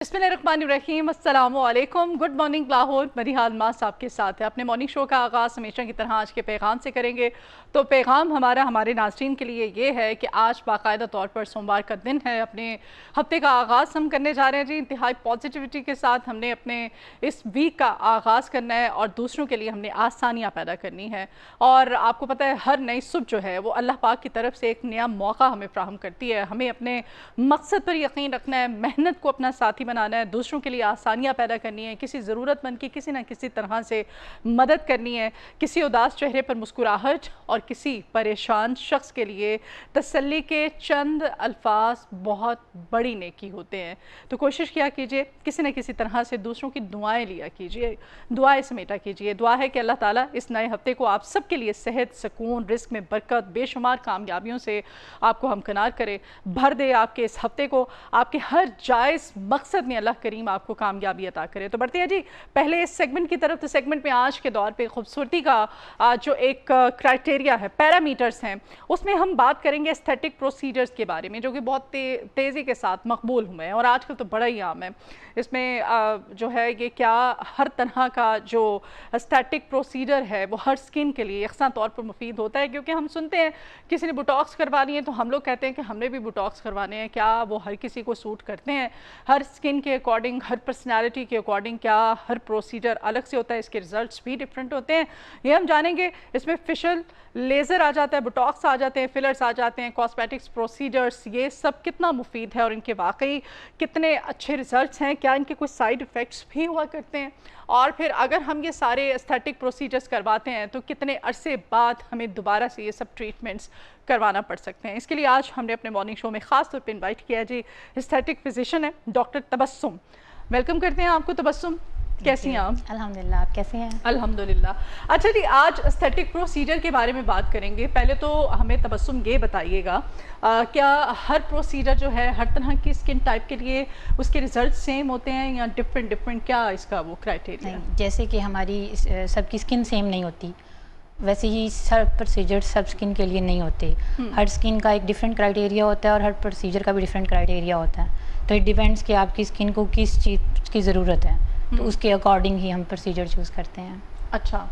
बिस्मिल्लाहिर्रहमानिर्रहीम, अस्सलामुअलैकुम। Good morning Lahore. मरीहाल मास आपके साथ है। अपने मॉर्निंग शो का आगाज़ हमेशा की तरह आज के पैगाम से करेंगे। तो पैगाम हमारे नाज़रीन के लिए ये है कि आज बाकायदा तौर पर सोमवार का दिन है। अपने हफ्ते का आगाज़ हम करने जा रहे हैं जी इंतहाई पॉजिटिविटी के साथ। हमने अपने इस वीक का आगाज़ करना है और दूसरों के लिए हमने आसानियाँ पैदा करनी है। और आपको पता है हर नई सुबह जो है वो अल्लाह पाक की तरफ से एक नया मौका हमें फ्राहम करती है। हमें अपने मकसद पर यकीन रखना है, मेहनत को अपना साथी बनाना है, दूसरों के लिए आसानियाँ पैदा करनी है, किसी ज़रूरतमंद की किसी न किसी तरह से मदद करनी है, किसी उदास चेहरे पर मुस्कुराहट और किसी परेशान शख्स के लिए तसल्ली के चंद अल्फाज बहुत बड़ी नेकी होते हैं। तो कोशिश किया कीजिए किसी न किसी तरह से दूसरों की दुआएं लिया कीजिए, दुआएं समेटा कीजिए। दुआ है कि अल्लाह ताला इस नए हफ्ते को आप सबके लिए सेहत, सुकून, रिस्क में बरकत, बेशुमार कामयाबियों से आपको हमकिनार करे, भर दे आपके इस हफ्ते को। आपके हर जायज़ मकसद में अल्लाह करीम आपको कामयाबी अता करे। तो बढ़ते हैं जी पहले इस सेगमेंट की तरफ। तो सेगमेंट में आज के दौर पे खूबसूरती का जो एक क्राइटेरिया है, पैरामीटर्स हैं, उसमें हम बात करेंगे एस्थेटिक प्रोसीजर्स के बारे में, जो कि बहुत तेज़ी के साथ मकबूल हुए हैं और आजकल तो बड़ा ही आम है। इसमें जो है ये क्या हर तरह का जो एस्थेटिक प्रोसीजर है वो हर स्किन के लिए यकसा तौर पर मुफीद होता है। क्योंकि हम सुनते हैं किसी ने बुटॉक्स करवानी है तो हम लोग कहते हैं कि हमने भी बुटॉक्स करवाने हैं। क्या वो हर किसी को सूट करते हैं? हर स्किन के अकॉर्डिंग, हर पर्सनैलिटी के अकॉर्डिंग क्या हर प्रोसीजर अलग से होता है? इसके रिजल्ट्स भी डिफरेंट होते हैं, ये हम जानेंगे। इसमें फेशियल, लेज़र आ जाता है, बुटॉक्स आ जाते हैं, फिलर्स आ जाते हैं, कॉस्मेटिक्स प्रोसीजर्स, ये सब कितना मुफीद है और इनके वाकई कितने अच्छे रिजल्ट्स हैं? क्या इनके कुछ साइड इफ़ेक्ट्स भी हुआ करते हैं? और फिर अगर हम ये सारे एस्थेटिक प्रोसीजर्स करवाते हैं तो कितने अरसे बाद हमें दोबारा से ये सब ट्रीटमेंट्स करवाना पड़ सकते हैं? इसके लिए आज हमने अपने मॉर्निंग शो में ख़ास तौर पे इनवाइट किया जी एस्थेटिक फिजिशियन है डॉक्टर तबस्सुम। वेलकम करते हैं आपको तबस्सुम। कैसी हैं आप? अल्हम्दुलिल्लाह, आप कैसे हैं? अल्हम्दुलिल्लाह। अच्छा जी, आज एस्थेटिक प्रोसीजर के बारे में बात करेंगे। पहले तो हमें तबस्सुम ये बताइएगा, क्या हर प्रोसीजर जो है हर तरह की स्किन टाइप के लिए उसके रिजल्ट सेम होते हैं या डिफरेंट? क्या इसका वो क्राइटेरिया? नहीं, जैसे कि हमारी सबकी स्किन सेम नहीं होती, वैसे ही सब प्रोसीजर सब स्किन के लिए नहीं होते। हर स्किन का एक डिफरेंट क्राइटेरिया होता है और हर प्रोसीजर का भी डिफरेंट क्राइटेरिया होता है। तो इट डिपेंड्स कि आपकी स्किन को किस चीज़ की ज़रूरत है, तो उसके अकॉर्डिंग ही हम प्रोसीजर चूज़ करते हैं। अच्छा,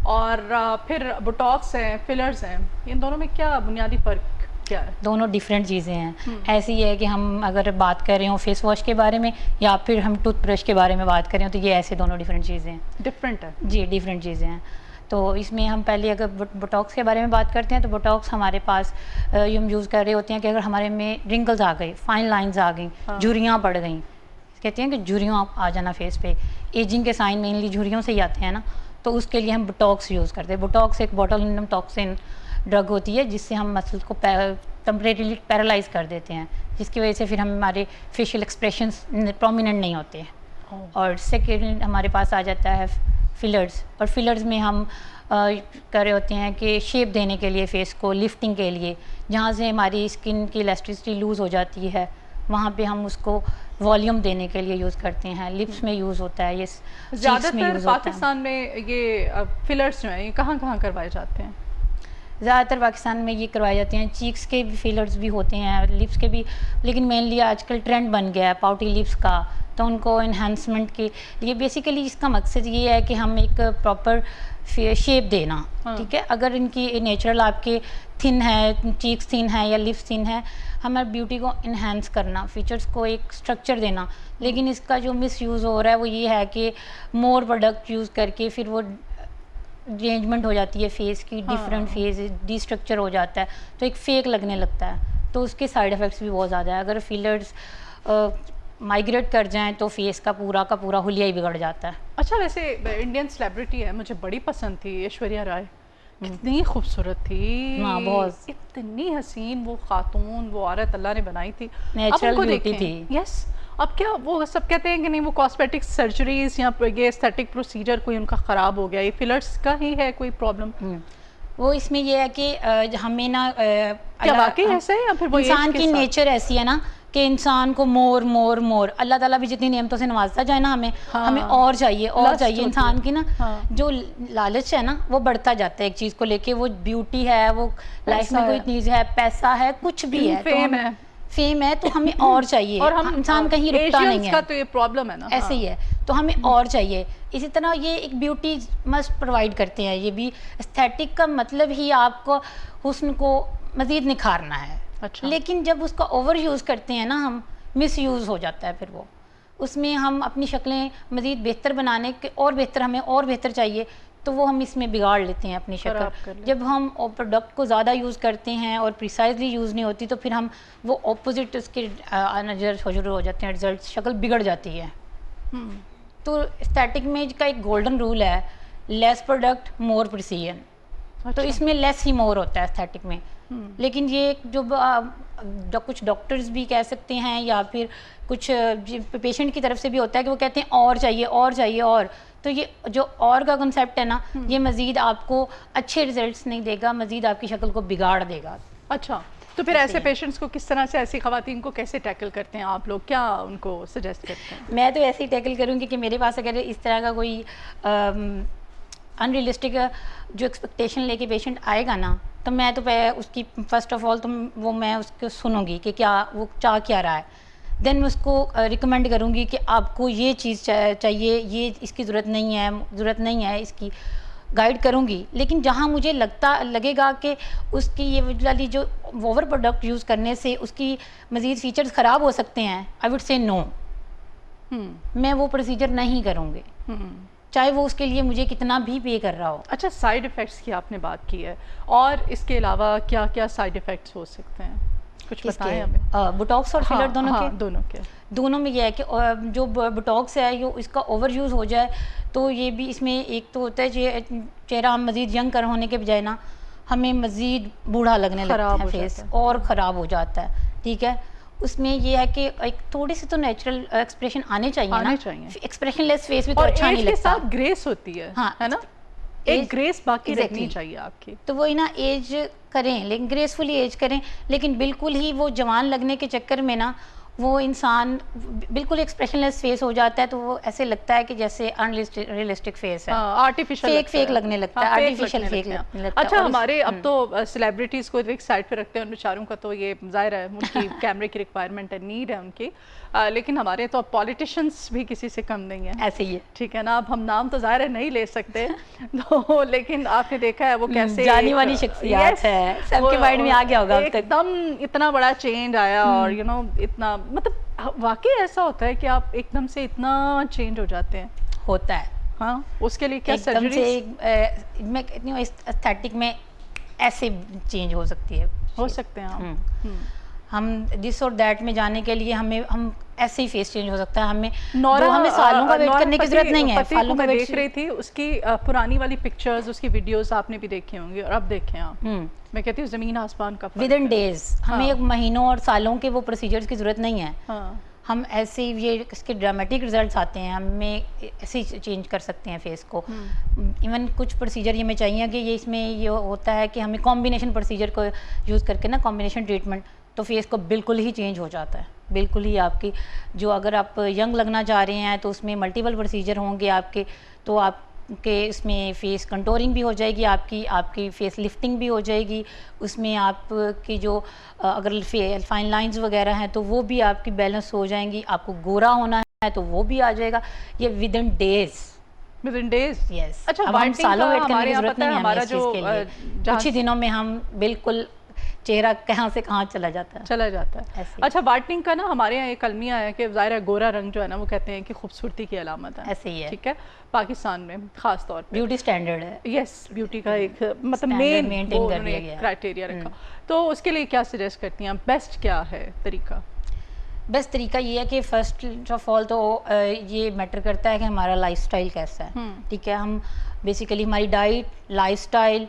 और फिर बुटॉक्स हैं, फिलर्स हैं, इन दोनों में क्या बुनियादी फ़र्क क्या है? दोनों डिफरेंट चीज़ें हैं। ऐसी है कि हम अगर बात कर रहे हो फेस वॉश के बारे में या फिर हम टूथब्रश के बारे में बात करें तो ये ऐसे दोनों डिफरेंट चीज़ें हैं। डिफरेंट है जी, डिफरेंट चीज़ें हैं। तो इसमें हम पहले अगर बोटॉक्स के बारे में बात करते हैं तो बोटॉक्स हमारे पास हम यूज़ कर रहे होते हैं कि अगर हमारे में रिंकल्स आ गए, फाइन लाइंस आ गई, झुर्रियाँ पड़ गई, कहते हैं कि झुर्रियाँ आ जाना फेस पे, एजिंग के साइन मेनली झुर्रियों से ही आते हैं ना, तो उसके लिए हम बोटॉक्स यूज़ करते हैं। बोटॉक्स एक बोटुलिनम टॉक्सिन ड्रग होती है जिससे हम मसल्स को टेम्परेरीली पैरालाइज कर देते हैं, जिसकी वजह से फिर हमारे फेशियल एक्सप्रेशंस प्रोमिनेंट नहीं होते हैं। और सेकेंड हमारे पास आ जाता है फिलर्स, और फिलर्स में हम कर रहे होते हैं कि शेप देने के लिए, फेस को लिफ्टिंग के लिए, जहाँ से हमारी स्किन की इलास्टिसिटी लूज़ हो जाती है वहाँ पे हम उसको वॉल्यूम देने के लिए यूज़ करते हैं। लिप्स में यूज़ होता है, ये ज़्यादातर पाकिस्तान में ये फिलर्स जो हैं ये कहाँ कहाँ करवाए जाते हैं? ज़्यादातर पाकिस्तान में ये करवाए जाते हैं, चीक्स के भी फिलर्स भी होते हैं, लिप्स के भी, लेकिन मेनली आजकल ट्रेंड बन गया है पाउटी लिप्स का, तो उनको इन्हांसमेंट के लिए बेसिकली इसका मकसद ये है कि हम एक प्रॉपर शेप देना। ठीक है, अगर इनकी नेचुरल आपके थिन है, चीक्स थिन है या लिप्स थिन है, हमारी ब्यूटी को इन्हांस करना, फीचर्स को एक स्ट्रक्चर देना। लेकिन इसका जो मिस यूज़ हो रहा है वो ये है कि मोर प्रोडक्ट यूज़ करके फिर वो अरेंजमेंट हो जाती है फेस की, डिफरेंट फेस डिस्ट्रक्चर हो जाता है, तो एक फेक लगने लगता है, तो उसके साइड इफ़ेक्ट्स भी बहुत ज़्यादा है। अगर फिलर्स माइग्रेट कर जाएं तो फेस का पूरा हुलिया ही बिगड़ जाता है। अच्छा, वैसे इंडियन सेलिब्रिटी है, मुझे बड़ी पसंद थी ऐश्वर्या राय, कितनी खूबसूरत थी। हाँ, बहुत, इतनी हसीन वो खातून, वो औरत अल्लाह ने बनाई थी, नेचुरल ब्यूटी थी। यस, अब क्या वो सब कहते हैं कि नहीं वो कॉस्मेटिक सर्जरीज या ये एस्थेटिक प्रोसीजर कोई उनका ख़राब हो गया, ये फिलर्स का ही है कोई प्रॉब्लम? वो इसमें ये है कि हमें ना क्या वाकई ऐसा है या फिर वो इंसान की नेचर ऐसी है ना कि इंसान को मोर अल्लाह ताला भी जितनी नेमतों से नवाजता जाए ना, हमें और चाहिए इंसान की ना, जो लालच है ना वो बढ़ता जाता है एक चीज़ को लेके, वो ब्यूटी है, वो लाइफ में कोई चीज़ है, पैसा है, कुछ भी है, फेम है, फेम है तो हमें और चाहिए, और हम इंसान कहीं रुकता नहीं एशियंस है, का तो ये प्रॉब्लम है ना, ऐसे ही है, तो हमें और चाहिए। इसी तरह ये एक ब्यूटी मस्ट प्रोवाइड करते हैं, ये भी एस्थेटिक का मतलब ही आपको हुस्न को मज़ीद निखारना है। अच्छा। लेकिन जब उसका ओवर यूज़ करते हैं ना हम, मिस यूज़ हो जाता है फिर वो, उसमें हम अपनी शक्लें मज़ीद बेहतर बनाने के और बेहतर, हमें और बेहतर चाहिए, तो वो हम इसमें बिगाड़ लेते हैं अपनी खराब कर शक्ल। लेते जब हम प्रोडक्ट को ज़्यादा यूज़ करते हैं और प्रिसाइजली यूज़ नहीं होती, तो फिर हम वो ऑपोजिट उसके नज़र शुरू हो जाते हैं, रिजल्ट, शक्ल बिगड़ जाती है। हम्म, तो एस्थेटिक में का एक गोल्डन रूल है, लेस प्रोडक्ट मोर प्रिसीजन। तो अच्छा। इसमें लेस ही मोर होता है एस्थेटिक में। लेकिन ये जो कुछ डॉक्टर्स भी कह सकते हैं या फिर कुछ पेशेंट की तरफ से भी होता है कि वो कहते हैं और चाहिए और चाहिए और, तो ये जो और का कंसेप्ट है ना, ये मज़ीद आपको अच्छे रिजल्ट्स नहीं देगा, मज़ीद आपकी शक्ल को बिगाड़ देगा। अच्छा, तो फिर ऐसे पेशेंट्स को किस तरह से, ऐसी खवातीन को कैसे टैकल करते हैं आप लोग, क्या उनको सजेस्ट करते हैं? मैं तो ऐसे ही टैकल करूँगी कि मेरे पास अगर इस तरह का कोई अनरियलिस्टिक जो एक्सपेक्टेशन लेके पेशेंट आएगा ना, तो मैं तो उसकी फ़र्स्ट ऑफ ऑल तो वो मैं उसको सुनूंगी कि क्या वो चाह क्या रहा है, देन मैं उसको रिकमेंड करूँगी कि आपको ये चीज़ चाहिए, ये इसकी ज़रूरत नहीं है इसकी, गाइड करूँगी। लेकिन जहाँ मुझे लगेगा कि उसकी ये वाली जो ओवर प्रोडक्ट यूज़ करने से उसकी मज़ीद फ़ीचर्स ख़राब हो सकते हैं, आई वुड से नो, मैं वो प्रोसीजर नहीं करूँगी, चाहे वो उसके लिए मुझे कितना भी पे कर रहा हो। अच्छा, साइड इफ़ेक्ट्स की आपने बात की है, और इसके अलावा क्या क्या साइड इफ़ेक्ट्स हो सकते हैं, कुछ बताएं हमें। बोटॉक्स और फिलर दोनों के? दोनों में ये है कि जो बोटॉक्स है यो इसका ओवर यूज़ हो जाए तो ये भी, इसमें एक तो होता है चेहरा हम मज़ीद यंग कर होने के बजाय ना, हमें मज़ीद बूढ़ा लगने लगता है, फेस और ख़राब हो जाता है, ठीक है। उसमें ये है कि एक थोड़ी सी तो नेचुरल एक्सप्रेशन आने चाहिए, एक्सप्रेशन लेस फेस भी तो अच्छा नहीं लगता। के साथ ग्रेस होती है, हाँ, है ना, एक ग्रेस बाकी रखनी चाहिए आपकी। तो वही ना, एज करें लेकिन ग्रेसफुली एज करें, लेकिन बिल्कुल ही वो जवान लगने के चक्कर में ना वो इंसान बिल्कुल एक्सप्रेशनलेस फेस हो जाता है, तो वो ऐसे लगता है कि जैसे अनरियलिस्टिक फेस है, आर्टिफिशियल फेक लगने लगता है, आर्टिफिशियल फेक लगने लगता है। अच्छा, हमारे अब तो सेलिब्रिटीज़ को एक साइड पे रखते हैं, उन बेचारों का तो ये ज़ाहिर है उनकी कैमरे की रिक्वायरमेंट है, नीड है उनकी, लेकिन हमारे तो पॉलिटिशियंस भी किसी से कम नहीं है, ऐसे ही है, ठीक है ना। अब हम नाम तो ज़ाहिर है नहीं ले सकते तो, लेकिन आपने देखा है वो कैसे जानी मानी शख्सियत है, सबके माइंड में आ गया होगा एकदम, इतना बड़ा चेंज आया, और यू नो इतना, मतलब वाकई ऐसा होता है कि आप एकदम से इतना चेंज हो जाते हैं? होता है, हाँ। उसके लिए क्या सर्जरी? मैं कहती हूँ एस्थेटिक में ऐसे चेंज हो सकती है, हो सकते हैं हम दिस और दैट में जाने के लिए हम ऐसे ही फेस चेंज हो सकता है, हमें सालों का वेट करने की जरूरत नहीं है। फालू मैं देख रही थी उसकी पुरानी वाली पिक्चर्स, उसकी वीडियोस आपने भी देखी होंगी, और अब देखें आप, मैं कहती हूँ जमीन आसमान का, विद इन डेज, हमें एक महीनों और सालों के वो प्रोसीजर्स की जरूरत नहीं है। हम ऐसे ये इसके ड्रामेटिक रिजल्ट्स आते हैं, हमें ऐसे ही चेंज कर सकते हैं फेस को। इवन कुछ प्रोसीजर ये मैं चाहिए कि ये इसमें ये होता है कि हमें कॉम्बिनेशन प्रोसीजर को यूज़ करके ना, कॉम्बिनेशन ट्रीटमेंट, तो फेस को बिल्कुल ही चेंज हो जाता है, बिल्कुल ही आपकी जो, अगर आप यंग लगना चाह रहे हैं तो उसमें मल्टीपल प्रोसीजर होंगे आपके, तो आपके इसमें फेस कंटोरिंग भी हो जाएगी, आपकी फेस लिफ्टिंग भी हो जाएगी, उसमें आपकी जो अगर फाइन लाइंस वगैरह हैं तो वो भी आपकी बैलेंस हो जाएंगी, आपको गोरा होना है तो वो भी आ जाएगा, ये विद इन डेज। यस। अच्छा, अब हम सालों वेट करने की जरूरत नहीं है हमें इस चीज़ के लिए, कुछ ही दिनों में हम बिल्कुल चेहरा कहाँ से कहाँ चला जाता है। अच्छा, वाइटनिंग का ना हमारे यहाँ एक अलमिया है कि ज़ाहिर है गोरा रंग जो है ना, वो कहते हैं कि खूबसूरती की अलामत है, ऐसे ही है, ठीक है, पाकिस्तान में खास तौर पे ब्यूटी स्टैंडर्ड है, यस, ब्यूटी का एक मतलब मेंटेन करने का क्राइटेरिया रखा, तो उसके लिए क्या सजेस्ट करती हैं, बेस्ट क्या है तरीका? बेस्ट तरीका ये है कि फर्स्ट ऑफ ऑल तो ये मैटर करता है कि हमारा लाइफस्टाइल कैसा है, ठीक है। हम बेसिकली हमारी डाइट, लाइफस्टाइल,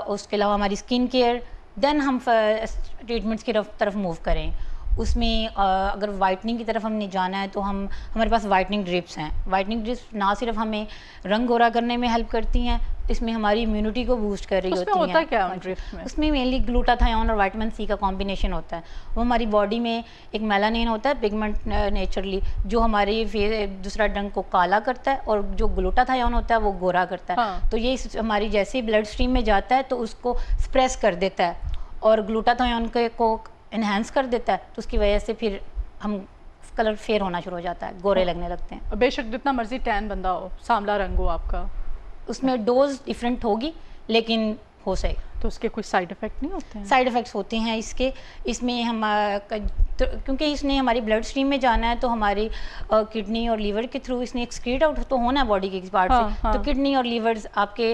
उसके अलावा हमारी स्किन केयर, देन हम ट्रीटमेंट्स की तरफ मूव करें। उसमें अगर वाइटनिंग की तरफ हमने जाना है तो हमारे पास वाइटनिंग ड्रिप्स हैं। वाइटनिंग ड्रिप्स ना सिर्फ हमें रंग गोरा करने में हेल्प करती हैं, इसमें हमारी इम्यूनिटी को बूस्ट कर रही होती हैं। होता क्या है ड्रिप्स में? उसमें मेनली ग्लूटाथायोन और विटामिन सी का कॉम्बिनेशन होता है। वो हमारी बॉडी में एक मेलानिन होता है, पिगमेंट नेचुरली, जो हमारे दूसरा रंग को काला करता है, और जो ग्लूटाथायोन होता है वो गोरा करता है। हाँ। तो ये हमारी जैसे ब्लड स्ट्रीम में जाता है तो उसको स्प्रेस कर देता है, और ग्लूटाथायोन को इन्हेंस कर देता है, तो उसकी वजह से फिर हम कलर फेयर होना शुरू हो जाता है, गोरे लगने लगते हैं। बेशक जितना मर्जी टैन बंदा हो, सांवला रंग हो आपका, उसमें डोज डिफरेंट होगी लेकिन हो सके। तो उसके कोई साइड इफेक्ट नहीं होते हैं? साइड इफ़ेक्ट्स होते हैं इसके, इसमें हम तो क्योंकि इसने हमारी ब्लड स्ट्रीम में जाना है, तो हमारी किडनी और लीवर के थ्रू इसने एक्सक्रीट आउट तो होना है बॉडी के किसी पार्ट हाँ, से। हाँ। तो किडनी और लीवर्स आपके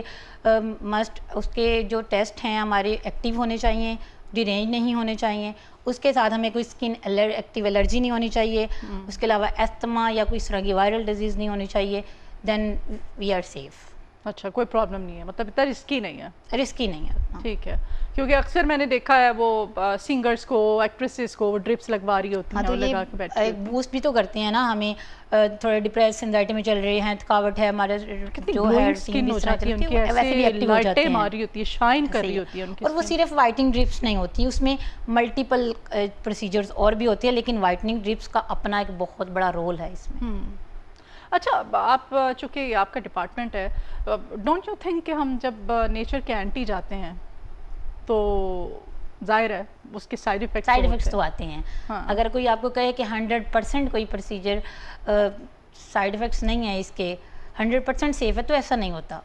मस्ट उसके जो टेस्ट हैं हमारे एक्टिव होने चाहिए, डिरेंज नहीं होने चाहिए। उसके साथ हमें कोई स्किन एक्टिव एलर्जी नहीं होनी चाहिए, उसके अलावा एस्थमा या कोई इस तरह की वायरल डिजीज़ नहीं होनी चाहिए, देन वी आर सेफ़। अच्छा, कोई प्रॉब्लम नहीं है, मतलब इतना रिस्की नहीं है? रिस्की नहीं है उतना। ठीक है, क्योंकि अक्सर मैंने देखा है वो सिंगर्स को, एक्ट्रेसेस को वो ड्रिप्स लगवा रही होती हाँ, हैं तो और ये लगा के बैठी होती हैं। बूस्ट भी तो करते हैं ना हमें, थोड़े डिप्रेस एंजाइटी में चल रहे हैं, थकावट है, हमारे कितनी जो ग्लोइंग है स्किन हो जाती है उनकी, वैसे भी ऐसे एक्टिव हो जाते लाइटें हैं। मारी होती है, शाइन कर ऐसे रही ही। होती है उनकी और वो skin। सिर्फ वाइटनिंग ड्रिप्स नहीं होती, उसमें मल्टीपल प्रोसीजर्स और भी होती है, लेकिन वाइटनिंग ड्रिप्स का अपना एक बहुत बड़ा रोल है इसमें। अच्छा, आप चूंकि ये आपका डिपार्टमेंट है, डोंट यू थिंक कि हम जब नेचर के एंटी जाते हैं तो जाहिर है उसके साइड इफेक्ट्स तो आते हैं। हाँ। अगर कोई आपको कहे कि 100% कोई प्रोसीजर साइड इफ़ेक्ट्स नहीं है इसके, 100% सेफ है, तो ऐसा नहीं होता।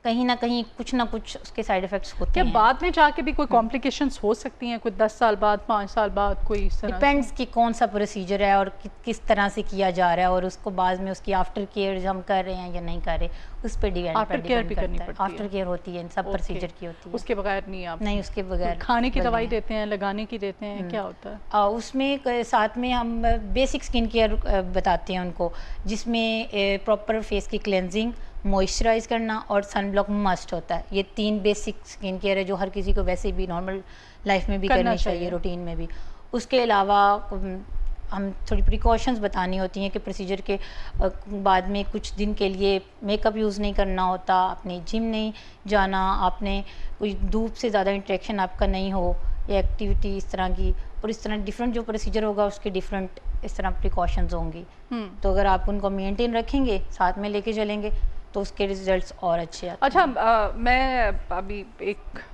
कहीं ना कहीं कुछ ना कुछ उसके साइड इफ़ेक्ट्स होते क्या हैं। बाद में जाके भी कोई कॉम्प्लिकेशंस हो सकती हैं, कोई 10 साल बाद, 5 साल बाद, कोई इस तरह से? डिपेंड्स कि कौन सा प्रोसीजर है और किस तरह से किया जा रहा है, और उसको बाद में उसकी आफ्टर केयर हम कर रहे हैं या नहीं कर रहे, उस पर आफ्टर केयर भी करनी पड़ती है? आफ्टर केयर होती है, सब प्रोसीजर की होती है। उसके बगैर नहीं आप? नहीं, उसके बगैर खाने की बगैर दवाई नहीं। देते हैं, लगाने की देते हैं, क्या होता है? उसमें साथ में हम बेसिक स्किन केयर बताते हैं उनको, जिसमें प्रॉपर फेस की क्लेंजिंग, मॉइस्चराइज करना और सन ब्लॉक मस्ट होता है। ये 3 बेसिक स्किन केयर है जो हर किसी को वैसे भी नॉर्मल लाइफ में भी करना करनी चाहिए, रूटीन में भी। उसके अलावा हम थोड़ी प्रिकॉशंस बतानी होती हैं कि प्रोसीजर के बाद में कुछ दिन के लिए मेकअप यूज़ नहीं करना होता, आपने जिम नहीं जाना, आपने कोई धूप से ज़्यादा इंटरेक्शन आपका नहीं हो, या एक्टिविटी इस तरह की, और इस तरह डिफरेंट जो प्रोसीजर होगा उसके डिफरेंट इस तरह प्रिकॉशंस होंगी। तो अगर आप उनको मेंटेन रखेंगे, साथ में लेके चलेंगे, तो उसके रिजल्ट्स और अच्छे आते हैं। अच्छा, मैं अभी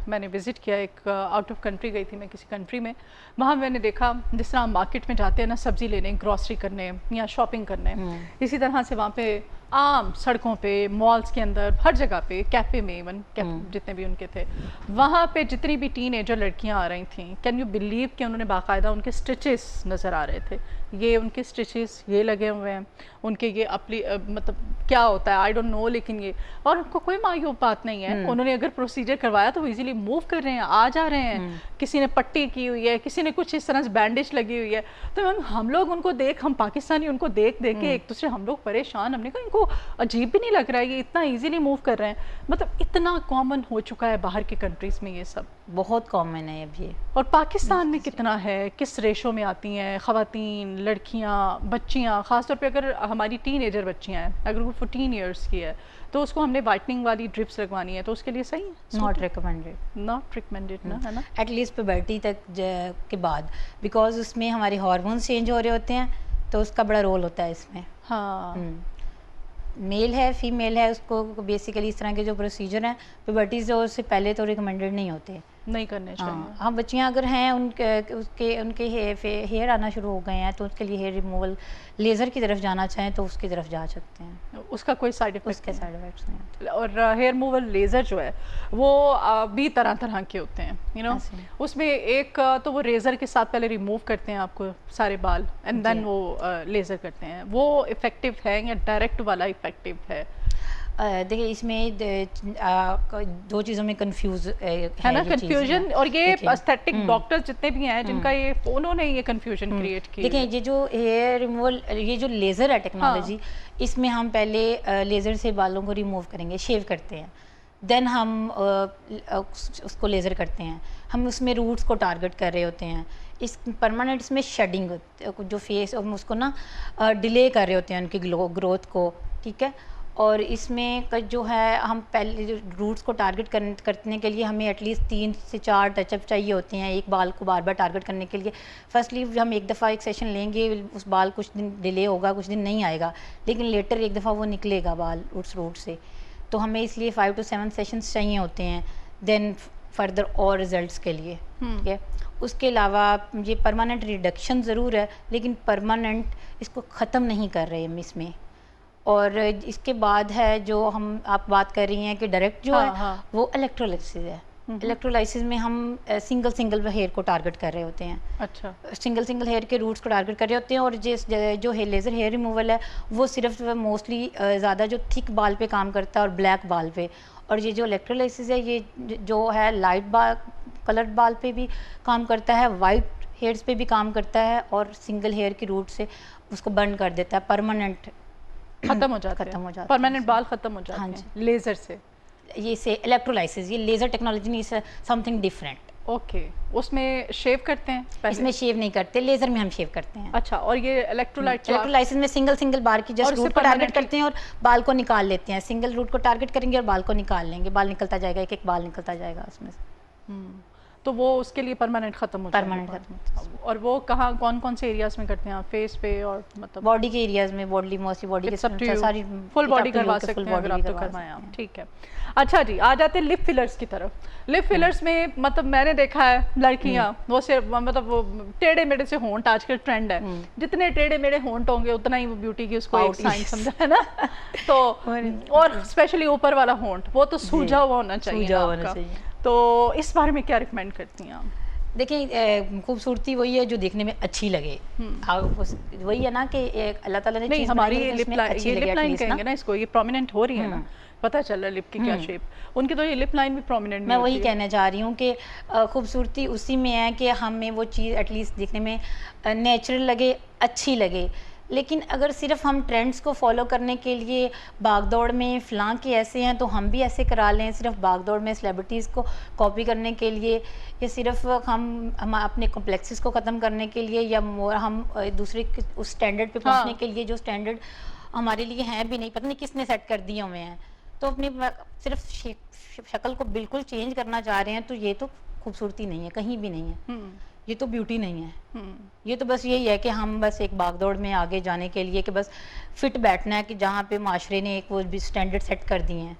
मैंने विज़िट किया, एक आउट ऑफ कंट्री गई थी मैं किसी कंट्री में। वहाँ मैंने देखा जिस तरह हम मार्केट में जाते हैं ना, सब्ज़ी लेने, ग्रॉसरी करने या शॉपिंग करने, इसी तरह से वहाँ पे आम सड़कों पे, मॉल्स के अंदर, हर जगह पे, कैफ़े में इवन, जितने भी उनके थे, वहाँ पे जितनी भी टीनेजर लड़कियाँ आ रही थी, कैन यू बिलीव कि उन्होंने बाकायदा उनके स्टिचेस नज़र आ रहे थे, ये उनके स्टिचेस ये लगे हुए हैं, उनके ये मतलब क्या होता है आई डोंट नो, लेकिन ये, और उनको कोई मायूब बात नहीं है, उन्होंने अगर प्रोसीजर करवाया तो वो इजीली मूव कर रहे हैं, आ जा रहे हैं। किसी ने पट्टी की हुई है, किसी ने कुछ इस तरह से बैंडेज लगी हुई है, तो हम लोग उनको हम पाकिस्तानी उनको देख के एक दूसरे, हम लोग परेशान, हमने कहा इनको अजीब भी नहीं लग रहा है ये इतना इजीली मूव कर रहे हैं, मतलब इतना कॉमन हो चुका है बाहर की कंट्रीज में ये सब, बहुत कॉमन है अब ये। और पाकिस्तान में कितना है, किस रेशो में आती हैं खवातीन, लड़कियां, बच्चियां, ख़ासतौर पे अगर हमारी टीनेजर बच्चियां हैं, अगर वो 14 इयर्स की है तो उसको हमने वाइटनिंग वाली ड्रिप्स लगवानी है, तो उसके लिए सही है? नॉट रिकमेंडेड ना, है ना? एटलीस्ट प्यूबर्टी तक के बाद, बिकॉज उसमें हमारे हार्मोन्स चेंज हो रहे होते हैं, तो उसका बड़ा रोल होता है इसमें। हाँ, मेल है, फीमेल है, उसको बेसिकली इस तरह के जो प्रोसीजर हैं प्यूबर्टी से पहले तो रिकमेंडेड नहीं होते, नहीं करने चाहिए। हाँ, बच्चियाँ अगर हैं उनके हेयर आना शुरू हो गए हैं, तो उसके लिए हेयर रिमूवल लेज़र की तरफ जाना चाहें तो उसकी तरफ जा सकते हैं, उसका कोई साइड इफेक्ट? उसके साइड इफेक्ट्स नहीं होते। और हेयर मूवल लेज़र जो है वो भी तरह तरह के होते हैं, यू नो, उसमें एक तो वो रेज़र के साथ पहले रिमूव करते हैं आपको सारे बाल, एंड देन वो लेज़र करते हैं, वो इफ़ेक्टिव है या डायरेक्ट वाला इफ़ेक्टिव है? देखिए, इसमें 2 चीज़ों में कंफ्यूज है ना, कंफ्यूजन, और ये एस्थेटिक डॉक्टर्स जितने भी हैं जिनका ये, उन्होंने ये कंफ्यूजन क्रिएट की। देखिए, ये जो हेयर रिमूवल, ये जो लेज़र है टेक्नोलॉजी, इसमें हम पहले लेज़र से बालों को रिमूव करेंगे, शेव करते हैं, देन हम उसको लेज़र करते हैं, हम उसमें रूट्स को टारगेट कर रहे होते हैं। इस परमानेंट इसमें शेडिंग जो फेस, हम उसको ना डिले कर रहे होते हैं उनकी ग्रोथ को, ठीक है। और इसमें जो है, हम पहले रूट्स को टारगेट करने के लिए हमें एटलीस्ट 3 से 4 टचअप चाहिए होते हैं एक बाल को बार बार टारगेट करने के लिए। फर्स्टली हम एक दफ़ा एक सेशन लेंगे, उस बाल कुछ दिन डिले होगा, कुछ दिन नहीं आएगा, लेकिन लेटर एक दफ़ा वो निकलेगा बाल उस रूट से, तो हमें इसलिए 5 to 7 सेशंस चाहिए होते हैं। देन फर्दर और रिजल्ट्स के लिए, ठीक है। उसके अलावा ये परमानेंट रिडक्शन ज़रूर है, लेकिन परमानेंट इसको ख़त्म नहीं कर रहे हम इसमें। और इसके बाद है जो हम आप बात कर रही हैं कि डायरेक्ट जो है वो इलेक्ट्रोलाइसिस है। इलेक्ट्रोलाइसिस में हम सिंगल हेयर को टारगेट कर रहे होते हैं। अच्छा, सिंगल हेयर के रूट्स को टारगेट कर रहे होते हैं। और जो लेज़र हेयर रिमूवल है वो सिर्फ मोस्टली ज़्यादा जो थिक बाल पे काम करता है और ब्लैक बाल पे। और ये जो इलेक्ट्रोलाइसिस है ये जो है लाइट बाल कलर्ड बाल पे भी काम करता है, वाइट हेयर्स पे भी काम करता है, और सिंगल हेयर की रूट से उसको बर्न कर देता है, परमानेंट खत्म हो जाता है, परमानेंट बाल खत्म हो जाते हाँ हैं लेजर से। ये से इलेक्ट्रोलाइसिस, ये लेज़र टेक्नोलॉजी नहीं, समथिंग डिफरेंट। ओके, उसमें शेव करते हैं पहले? इसमें शेव नहीं करते, लेज़र में हम शेव करते हैं। अच्छा, और ये इलेक्ट्रोलाइसिस में सिंगल बार की जस्ट रूट को टारगेट करते हैं और बाल को निकाल लेते हैं। सिंगल रूट को टारगेट करेंगे और बाल को निकाल लेंगे, बाल निकलता जाएगा, एक एक बाल निकलता जाएगा उसमें से। तो वो उसके लिए परमानेंट खत्म हो जाता है। परमानेंट खत्म। और वो कहाँ कौन से एरियाज में करते हैं आप? फेस पे और मतलब बॉडी के एरियाज में, बॉडी मोस्टली बॉडी के सारी फुल बॉडी करवा सकते हैं अगर आप तो करवाएं आप, ठीक है। अच्छा जी, आ जाते हैं लिप फिलर्स की तरफ। लिप फिलर्स में मतलब मैंने देखा है लड़कियां वो सिर्फ मतलब वो टेढ़े मेढ़े से होंठ आजकल ट्रेंड है, जितने टेढ़े मेढ़े होंठ होंगे उतना ही वो ब्यूटी की उसको एक साइन समझा है ना। तो और स्पेशली ऊपर वाला होंठ वो तो सूजा हुआ होना चाहिए। तो इस बारे में क्या रिकमेंड करती हैं आप? देखिए, खूबसूरती वही है जो देखने में अच्छी लगे। वही है ना कि अल्लाह ताला ने नहीं, हमारी लिप लाइन कहेंगे ना इसको, ये प्रोमिनेंट हो रही है ना, पता चल रहा है लिप की क्या शेप। उनकी तो ये लिप लाइन भी प्रोमिनेंट। मैं वही कहना चाह रही हूँ कि खूबसूरती उसी में है कि हमें वो चीज़ एटलीस्ट देखने में नेचुरल लगे, अच्छी लगे। लेकिन अगर सिर्फ हम ट्रेंड्स को फॉलो करने के लिए भागदौड़ में फ़लाँ के ऐसे हैं तो हम भी ऐसे करा लें, सिर्फ भागदौड़ में सेलिब्रिटीज़ को कॉपी करने के लिए, या सिर्फ हम अपने कॉम्प्लेक्सेस को ख़त्म करने के लिए, या हम दूसरे उस स्टैंडर्ड पे पहुंचने के लिए जो स्टैंडर्ड हमारे लिए हैं भी नहीं, पता नहीं किसने सेट कर दिए हुए हैं, तो अपनी सिर्फ शक्ल को बिल्कुल चेंज करना चाह रहे हैं, तो ये तो खूबसूरती नहीं है, कहीं भी नहीं है, ये तो ब्यूटी नहीं है। ये तो बस यही है कि हम बस एक भागदौड़ में आगे जाने के लिए कि बस फिट बैठना है, कि जहाँ पे माशरे ने एक वो भी स्टैंडर्ड सेट कर दिए हैं,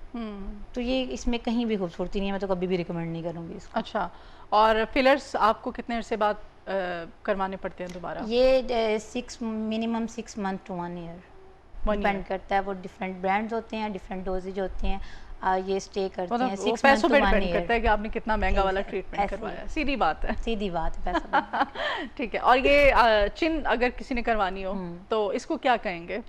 तो ये इसमें कहीं भी खूबसूरती नहीं है, मैं तो कभी भी रिकमेंड नहीं करूँगी इसको। अच्छा, और फिलर्स आपको कितने अरसे बाद करवाने पड़ते हैं दोबारा? ये minimum 6 month to 1 year depend करता है। वो डिफरेंट ब्रांड्स होते हैं, डिफरेंट डोजेज होते हैं, ये स्टे करते हैं 6 पैसों पे डिपेंड करता है कि आपने कितना महंगा वाला ट्रीटमेंट करवाया। सीधी बात है, सीधी बात है, पैसा ठीक है। और ये चिन अगर किसी ने करवानी हो तो इसको क्या कहेंगे?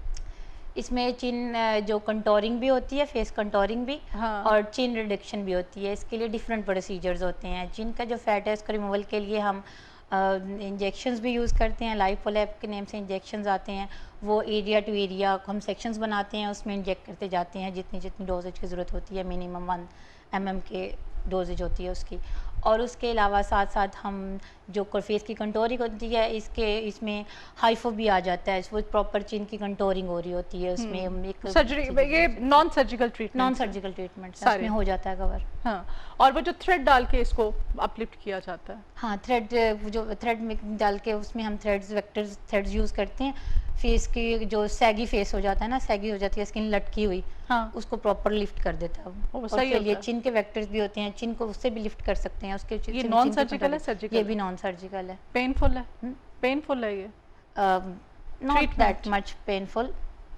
इसमें चिन जो कंटोरिंग भी होती है, फेस कंटोरिंग भी, और चिन रिडक्शन भी होती है। इसके लिए डिफरेंट प्रोसीजर्स होते हैं। चिन का जो फैट है उसका रिमूवल के लिए हम इंजेक्शंस भी यूज़ करते हैं, लाइपोलैब के नेम से इंजेक्शंस आते हैं। वो एरिया टू एरिया हम सेक्शंस बनाते हैं, उसमें इंजेक्ट करते जाते हैं जितनी डोजेज की ज़रूरत होती है। मिनिमम 1 mm के डोजेज होती है उसकी। और उसके अलावा साथ साथ हम जो फेस की कंटोरिंग होती है, इसमें हाइफो भी आ जाता है, वो प्रॉपर चिन की कंटोरिंग हो रही होती है। उसमें एक सर्जरी, ये नॉन सर्जिकल ट्रीटमेंट उसमें हो जाता है कवर। हाँ, और वो जो थ्रेड डाल के इसको अपलिफ्ट किया जाता है। हाँ, जो थ्रेड में डाल के उसमें हम थ्रेड्स यूज़ करते हैं। फेस की जो सैगी फेस हो जाता है ना, सैगी हो जाती है स्किन लटकी हुई, उसको प्रॉपर लिफ्ट कर देता है। और उसके लिए चिन के वेक्टर्स भी होते हैं, चिन को उससे भी लिफ्ट कर सकते हैं। उसके ये नॉन सर्जिकल है? सर्जिकल? ये भी नॉन सर्जिकल है। पेनफुल है? पेनफुल है ये? नॉट दैट मच पेनफुल,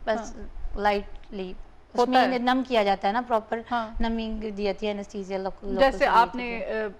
बस लाइटली उसमें नम किया जाता है ना, प्रॉपर नमी दी जाती है एनेस्थीसिया। जैसे आपने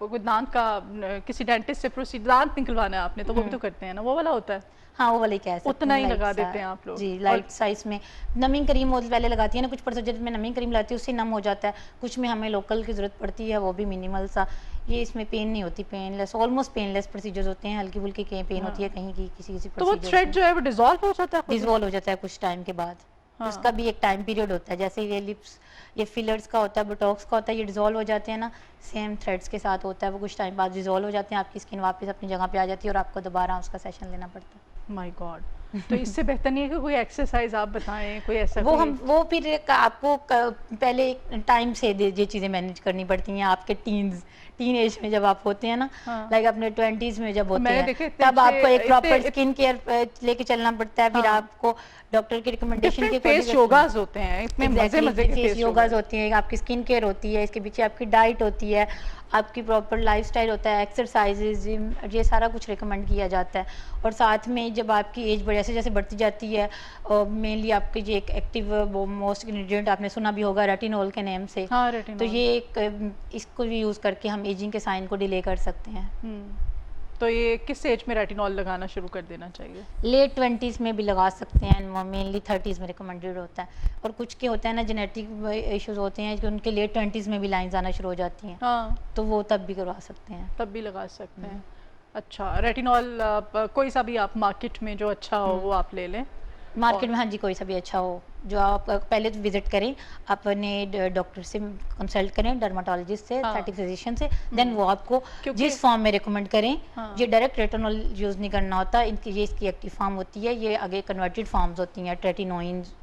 दांत का किसी डेंटिस्ट से प्रोसीजर, दांत निकलवाना है आपने, तो वो भी तो करते हैं ना, वो वाला होता है? हाँ, वो वाले क्या है, उतना ही लगा देते हैं आप लोग? जी, लाइट साइज में नमिंग क्रीम पहले लगाती है ना, कुछ प्रोसीजर में नमिंग क्रीम लगाती है, उससे नम हो जाता है। कुछ में हमें लोकल की जरूरत पड़ती है, वो भी मिनिमल सा। ये इसमें पेन नहीं होती, पेनलेस, ऑलमोस्ट पेनलेस प्रोसीजर्स होते हैं। हल्की फुल्की कहीं पेन होती है कहीं की किसी तो वो थ्रेड जो है वो डिसॉल्व हो जाता है? डिसॉल्व हो जाता है कुछ टाइम के बाद। उसका भी एक टाइम पीरियड होता है। जैसे ये लिप्स, ये फिलर्स का होता है, बोटॉक्स का होता है, ये डिसॉल्व हो जाते हैं ना, सेम थ्रेड्स के साथ होता है। वो कुछ टाइम बाद डिसॉल्व हो जाते हैं, आपकी स्किन वापस अपनी जगह पे आ जाती है और आपको दोबारा उसका सेशन लेना पड़ता है। माय गॉड, तो इससे बेहतर नहीं है कि कोई एक्सरसाइज आप बताएं, कोई ऐसा वो कोई... हम वो फिर आपको पहले टाइम से ये चीज़ें मैनेज करनी पड़ती हैं। आपके टीन एज में जब आप होते हैं ना, हाँ। लाइक अपने 20s में जब होते मैंने हैं, देखे इतने तब आपको एक अच्छे- प्रॉपर इतने- स्किन केयर लेके चलना पड़ता है। फिर हाँ। आपको डॉक्टर की रिकमेंडेशन के डिफरेंट फेस योगाज होते हैं, इतने मजे मजे के फेस योगाज होती हैं, आपकी स्किन केयर होती है, इसके पीछे आपकी डाइट होती है, आपकी प्रॉपर लाइफस्टाइल होता है, एक्सरसाइजेज, जिम, ये सारा कुछ रिकमेंड किया जाता है। और साथ में जब आपकी एज जैसे जैसे बढ़ती जाती है, मेनली आपकी जो एक एक्टिव वो मोस्ट इंग्रेडिएंट आपने सुना भी होगा रेटिनॉल के नेम से। हाँ, तो रेटिनॉल। ये एक इसको भी यूज़ करके हम एजिंग के साइन को डिले कर सकते हैं। तो ये किस एज में रेटिनॉल लगाना शुरू कर देना चाहिए? लेट 20s में भी लगा सकते हैं, मेनली 30s में रिकमेंडेड होता है। और कुछ के होते हैं ना जेनेटिक इश्यूज होते हैं कि उनके लेट 20s में भी लाइंस आना शुरू हो जाती हैं, हाँ, तो वो तब भी करवा सकते हैं। तब भी लगा सकते हैं। अच्छा, रेटिनॉल कोई सा भी आप मार्केट में जो अच्छा हो वो आप ले लें। मार्केट में हाँ जी, कोई सा भी अच्छा हो, जो आप पहले तो विजिट करें, अपने डॉक्टर से कंसल्ट करें, डर्माटोलॉजिस्ट से, हाँ। एस्थेटिक फिजिशियन से, देन वो आपको क्योंकि- जिस फॉर्म में रिकमेंड करें। हाँ। ये डायरेक्ट रेटिनॉल यूज़ नहीं करना होता, इनकी ये इसकी एक्टिव फॉर्म होती है, ये आगे कन्वर्टेड फॉर्म्स होती हैं, ट्रेटिनोइंस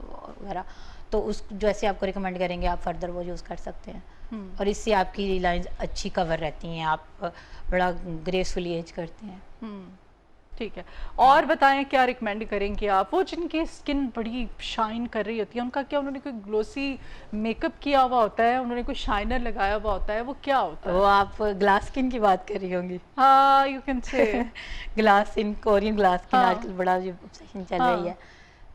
वगैरह, तो उस जैसे आपको रिकमेंड करेंगे आप फर्दर वो यूज़ कर सकते हैं। और इससे आपकी लाइंस अच्छी कवर रहती हैं, आप बड़ा ग्रेसफुली एज करते हैं। ठीक है, और बताएं क्या रिकमेंड करेंगे आप? वो जिनकी स्किन बड़ी शाइन कर रही होती है, उनका क्या, उन्होंने कोई ग्लोसी मेकअप किया हुआ होता है, उन्होंने कोई शाइनर लगाया हुआ होता है, वो क्या होता है? वो आप ग्लास स्किन की बात कर रही होंगी। हाँ, you can say. Glass skin, Korean glass skin हाँ। आजकल बड़ा जो ऑब्सेशन चल हाँ। रही है।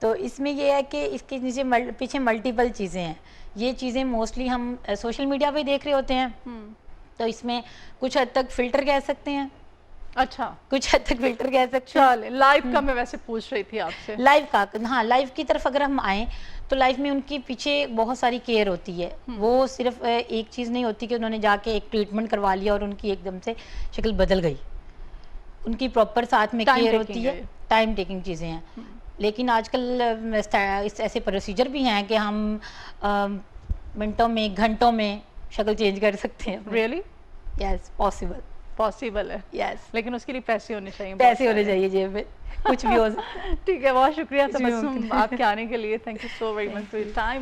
तो इसमें ये है कि इसके नीचे पीछे मल्टीपल चीज़ें हैं। ये चीज़ें मोस्टली हम सोशल मीडिया पे देख रहे होते हैं, तो इसमें कुछ हद तक फिल्टर कह सकते हैं, अच्छा, कुछ हद तक फिल्टर कह सकते हैं। चले लाइव का मैं वैसे पूछ रही थी आपसे। लाइफ का, हाँ, लाइफ की तरफ अगर हम आए तो लाइफ में उनकी पीछे बहुत सारी केयर होती है। वो सिर्फ एक चीज़ नहीं होती कि उन्होंने जाके एक ट्रीटमेंट करवा लिया और उनकी एकदम से शक्ल बदल गई। उनकी प्रॉपर साथ में Time केयर taking होती है, है। टाइम टेकिंग चीज़ें हैं। लेकिन आजकल ऐसे प्रोसीजर भी हैं कि हम मिनटों में, घंटों में शक्ल चेंज कर सकते हैं। रियली यस, पॉसिबल पॉसिबल है, यस। लेकिन उसके लिए पैसे होने चाहिए, पैसे होने चाहिए जेब में, कुछ भी हो सकता है। ठीक है, बहुत शुक्रिया कुछ भी तबस्सुम मुमकिन है। आपके आने के लिए। Thank you so very much for your time.